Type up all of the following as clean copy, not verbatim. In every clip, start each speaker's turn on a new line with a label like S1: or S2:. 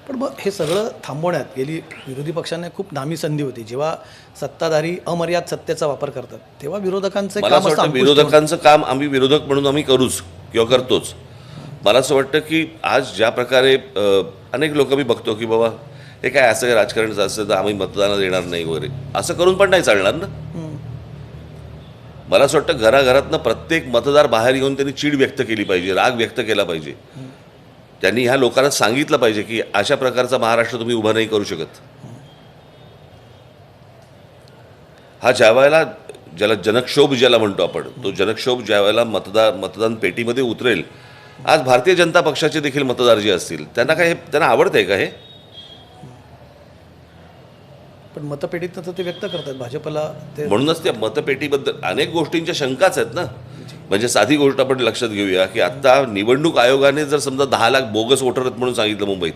S1: पण मग हे सगळं थांबवण्यात गेली विरोधी पक्षांना खूप नामी संधी होती. जेव्हा सत्ताधारी अमर्याद सत्तेचा वापर करतात तेव्हा विरोधकांचं
S2: मला
S1: काम
S2: असं
S1: असतं
S2: वाटतं
S1: अंकुश ठेवणं.
S2: विरोधकांचं काम आम्ही विरोधक म्हणून आम्ही करूच किंवा करतोच. मला असं वाटतं की आज ज्या प्रकारे अनेक लोक मी बघतो की बाबा हे काय असं काय राजकारणाचं असतं तर आम्ही मतदानाला देणार नाही वगैरे असं करून पण नाही चालणार ना. मला असं वाटतं घराघरातनं प्रत्येक मतदार बाहेर येऊन त्यांनी चीड व्यक्त केली पाहिजे, राग व्यक्त केला पाहिजे. त्यांनी ह्या लोकांना सांगितलं पाहिजे की अशा प्रकारचा महाराष्ट्र तुम्ही उभा नाही करू शकत. हा ज्या वेळेला ज्याला जनक्षोभ ज्याला म्हणतो आपण, तो जनक्षोभ ज्या वेळेला मतदान पेटीमध्ये उतरेल, आज भारतीय जनता पक्षाचे देखील मतदार जे असतील त्यांना काय त्यांना आवडतंय का हे?
S1: पण मतपेटीत तर ते व्यक्त करतात भाजपला ते.
S2: म्हणूनच त्या मतपेटीबद्दल अनेक गोष्टींच्या शंकाच आहेत ना. म्हणजे साधी गोष्ट आपण लक्षात घेऊया की आता निवडणूक आयोगाने जर समजा 10 लाख बोगस वोटर आहेत म्हणून सांगितलं मुंबईत,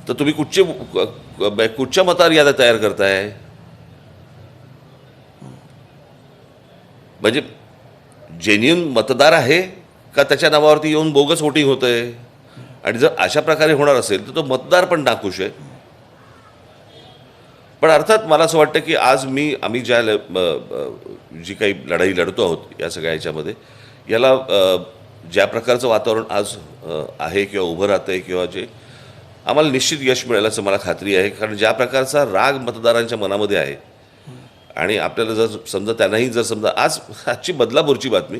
S2: तर तुम्ही कुठच्या मतावर याद्या तयार करताय? म्हणजे जेन्युन मतदार आहे का त्याच्या नावावरती येऊन बोगस वोटिंग होतंय? आणि जर अशा प्रकारे होणार असेल तर तो मतदार पण नाखुश आहे. पण अर्थात मला असं वाटतं की आज आम्ही जी काही लढाई लढतो आहोत या सगळ्या ह्याच्यामध्ये, याला ज्या प्रकारचं वातावरण आज आहे किंवा उभं राहतं आहे किंवा जे आम्हाला निश्चित यश मिळेल असं मला खात्री आहे. कारण ज्या प्रकारचा राग मतदारांच्या मनामध्ये आहे आणि आपल्याला जर समजा त्यांनाही जर समजा आजची बदलापूरची बातमी,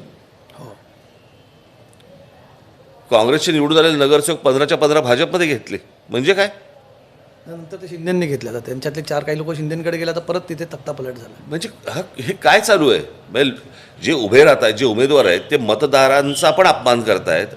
S2: काँग्रेसचे निवडून आलेले नगरसेवक 15च्या 15 भाजपमध्ये घेतले म्हणजे काय?
S1: नंतर ते शिंदेंनी घेतलं. तर त्यांच्यातले 4 काही लोक शिंदेंकडे गेला तर परत तिथे तख्तापलट झाला.
S2: म्हणजे हे काय चालू आहे? म्हणजे जे उभे राहत आहेत, जे उमेदवार आहेत, ते मतदारांचा पण अपमान करतायत